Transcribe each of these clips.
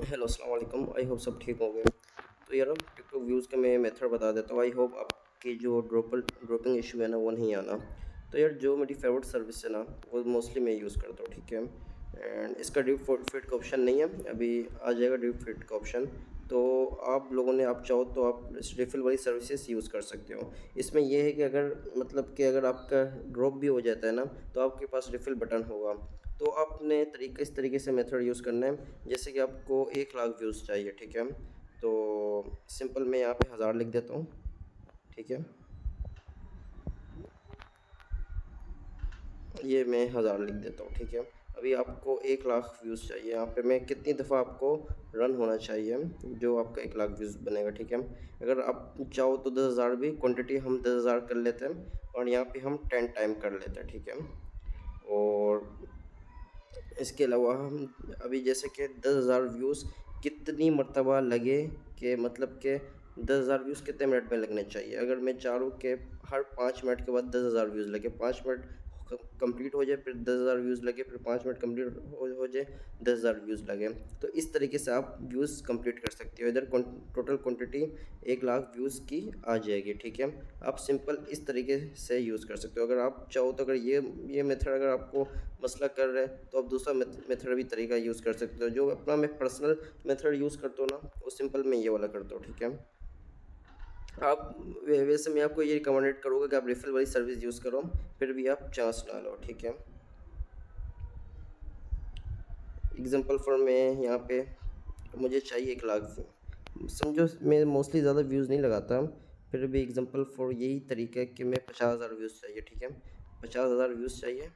Hello अस्सलाम वालेकुम। I hope सब ठीक होंगे। तो यार टिकटॉक व्यूज़ का मैं मेथड बता देता हूँ। आई होप आपकी जो ड्रॉपिंग इशू है ना वो नहीं आना। तो यार जो मेरी फेवरेट सर्विस है ना वो मोस्टली मैं यूज़ करता हूँ, ठीक है। एंड इसका डीप फीड का ऑप्शन नहीं है, अभी आ जाएगा डीप फीड का ऑप्शन। तो आप लोगों ने आप चाहो तो आप रिफ़िल वाली सर्विसेज यूज़ कर सकते हो। इसमें ये है कि अगर मतलब कि अगर आपका ड्रॉप भी हो जाता है ना तो आपके पास रिफ़िल बटन होगा। तो आपने तरीका इस तरीके से मेथड यूज़ करना है। जैसे कि आपको 1 लाख व्यूज़ चाहिए, ठीक है। तो सिंपल मैं यहाँ पे 1000 लिख देता हूँ, ठीक है। ये मैं 1000 लिख देता हूँ, ठीक है। अभी आपको 1 लाख व्यूज़ चाहिए। यहाँ पे मैं कितनी दफ़ा आपको रन होना चाहिए जो आपका 1 लाख व्यूज़ बनेगा, ठीक है। अगर आप चाहो तो 10,000 भी क्वांटिटी हम 10,000 कर लेते हैं और यहाँ पे हम 10 टाइम कर लेते हैं, ठीक है। और इसके अलावा हम अभी जैसे कि 10,000 व्यूज़ कितनी मर्तबा लगे, कि मतलब कि 10,000 व्यूज़ कितने मिनट में लगने चाहिए। अगर मैं चाहूँ कि हर 5 मिनट के बाद 10,000 व्यूज़ लगे, 5 मिनट कंप्लीट हो जाए फिर 10,000 व्यूज़ लगे, फिर 5 मिनट कंप्लीट हो जाए 10,000 व्यूज़ लगे। तो इस तरीके से आप व्यूज़ कंप्लीट कर सकते हो। इधर टोटल क्वांटिटी 1 लाख व्यूज़ की आ जाएगी, ठीक है। आप सिंपल इस तरीके से यूज़ कर सकते हो। अगर आप चाहो तो अगर ये मेथड अगर आपको मसला कर रहे हैं तो आप दूसरा मेथड भी तरीका यूज़ कर सकते हो। जो अपना मैं पर्सनल मेथड यूज़ करता हूँ ना वो सिंपल मैं ये वाला करता हूँ, ठीक है। आप वैसे मैं आपको ये रिकमेंडेड करूँगा कि आप रिफिल वाली सर्विस यूज़ करो, फिर भी आप चांस ना लो, ठीक है। एग्जांपल फॉर मैं यहाँ पे मुझे चाहिए 1 लाख व्यू, समझो मैं मोस्टली ज़्यादा व्यूज़ नहीं लगाता, फिर भी एग्जांपल फॉर यही तरीका है कि मैं 50,000 व्यूज़ चाहिए, ठीक है। 50,000 व्यूज़ चाहिए।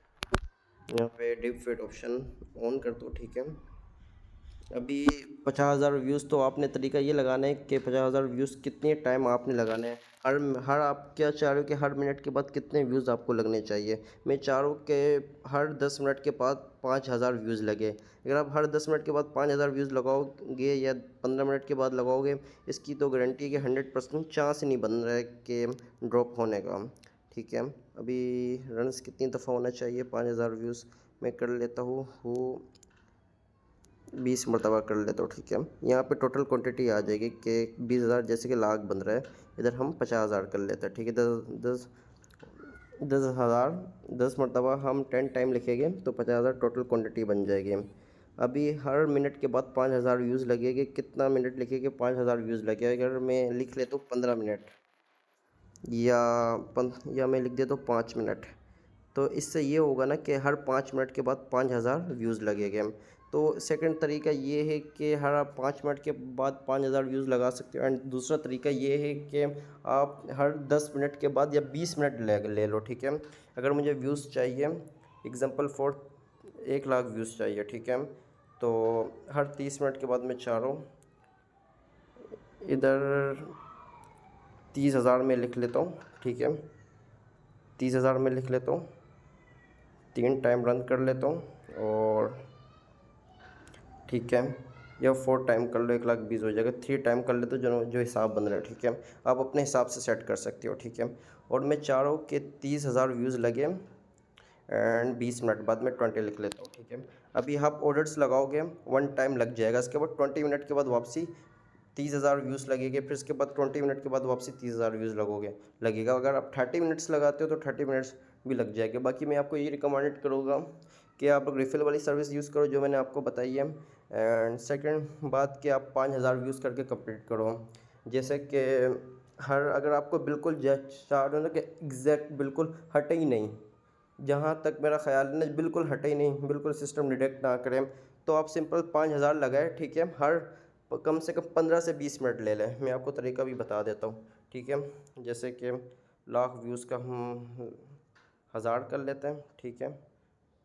यहाँ पे डीप फेड ऑप्शन ऑन कर दो, ठीक है। अभी 50,000 व्यूज़ तो आपने तरीका ये लगाना है कि 50,000 व्यूज़ कितने टाइम आपने लगाना है। हर हर आप क्या चाह रहे हो कि हर मिनट के बाद कितने व्यूज़ आपको लगने चाहिए। मैं चाह रहा हूँ कि हर 10 मिनट के बाद 5,000 व्यूज़ लगे। अगर आप हर 10 मिनट के बाद 5,000 व्यूज़ लगाओगे या 15 मिनट के बाद लगाओगे, इसकी तो गारंटी है कि 100% चांस ही नहीं बन रहा है कि ड्रॉप होने का, ठीक है। अभी रन्स कितनी दफ़ा होना चाहिए 5,000 व्यूज़ मैं कर लेता हूँ 20 मरतबा कर लेता हूँ, ठीक है। यहाँ पे टोटल क्वांटिटी आ जाएगी कि 20,000 जैसे कि लाख बन रहा है, इधर हम 50,000 कर लेते हैं, ठीक है। दस 10,000 10 मरतबा हम 10 टाइम लिखेंगे तो 50,000 टोटल क्वांटिटी बन जाएगी। अभी हर मिनट के बाद 5,000 व्यूज़ लगेंगे, कितना मिनट लिखेंगे 5,000 व्यूज़ लगे। अगर मैं लिख लेता हूँ 15 मिनट या या मैं लिख देता हूँ 5 मिनट, तो इससे ये होगा ना कि हर 5 मिनट के बाद 5,000 व्यूज़ लगेंगे। तो सेकंड तरीका ये है कि हर आप 5 मिनट के बाद 5,000 व्यूज़ लगा सकते हो। एंड दूसरा तरीका ये है कि आप हर 10 मिनट के बाद या 20 मिनट ले लो, ठीक है। अगर मुझे व्यूज़ चाहिए एग्जांपल फॉर 1 लाख व्यूज़ चाहिए, ठीक है। तो हर 30 मिनट के बाद मैं चाह रहा हूँ इधर 30,000 में लिख लेता हूँ, ठीक है। 30,000 में लिख लेता हूँ, 3 टाइम रन कर लेता हूँ और ठीक है, या 4 टाइम कर लो 1,20,000 हो जाएगा। 3 टाइम कर लेते हो जो जो हिसाब बन रहा है, ठीक है। आप अपने हिसाब से सेट कर सकते हो, ठीक है। और मैं चाह रहा हूँ कि 30,000 व्यूज़ लगे एंड 20 मिनट बाद में 20 लिख लेता हूँ, ठीक है। अभी आप ऑर्डर्स लगाओगे 1 टाइम लग जाएगा, इसके बाद 20 मिनट के बाद वापसी 30,000 व्यूज़ लगेंगे, फिर इसके बाद 20 मिनट के बाद वापसी 30,000 व्यूज़ लगेगा। अगर आप 30 मिनट्स लगाते हो तो 30 मिनट्स भी लग जाएगा। बाकी मैं आपको ये रिकमेंडेड करूँगा कि आप रिफ़िल वाली सर्विस यूज़ करो जो मैंने आपको बताई है। एंड सेकंड बात कि आप 5,000 व्यूज़ करके कंप्लीट करो। जैसे कि हर अगर आपको बिल्कुल चाह रहे हो ना कि एग्जैक्ट बिल्कुल हटे ही नहीं, जहाँ तक मेरा ख़्याल है ना बिल्कुल हटे ही नहीं, बिल्कुल सिस्टम डिटेक्ट ना करें, तो आप सिंपल 5,000 लगाए, ठीक है। हर कम से कम 15 से 20 मिनट ले लें। मैं आपको तरीका भी बता देता हूँ, ठीक है। जैसे कि लाख व्यूज़ का हम 1000 कर लेते हैं, ठीक है।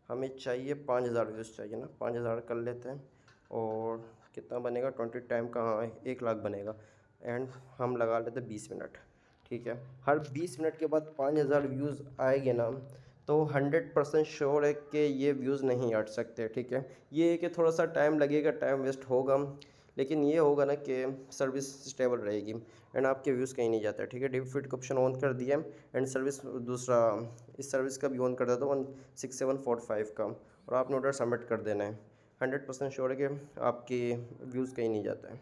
हमें चाहिए 5,000 व्यूज़ चाहिए ना, 5,000 कर लेते हैं और कितना बनेगा 20 टाइम का, हाँ 1 लाख बनेगा। एंड हम लगा लेते हैं 20 मिनट, ठीक है। हर 20 मिनट के बाद 5,000 व्यूज़ आएंगे ना, तो 100% श्योर है कि ये व्यूज़ नहीं हट सकते, ठीक है। ये है कि थोड़ा सा टाइम लगेगा, टाइम वेस्ट होगा, लेकिन ये होगा ना कि सर्विस स्टेबल रहेगी एंड आपके व्यूज़ कहीं नहीं जाता है, ठीक है। डीप फीड का ऑप्शन ऑन कर दिया एंड सर्विस दूसरा इस सर्विस का भी ऑन कर देता हूँ 16745 का, और आपने ऑर्डर सबमिट कर देना है। 100% श्योर है कि आपके व्यूज़ कहीं नहीं जाते हैं।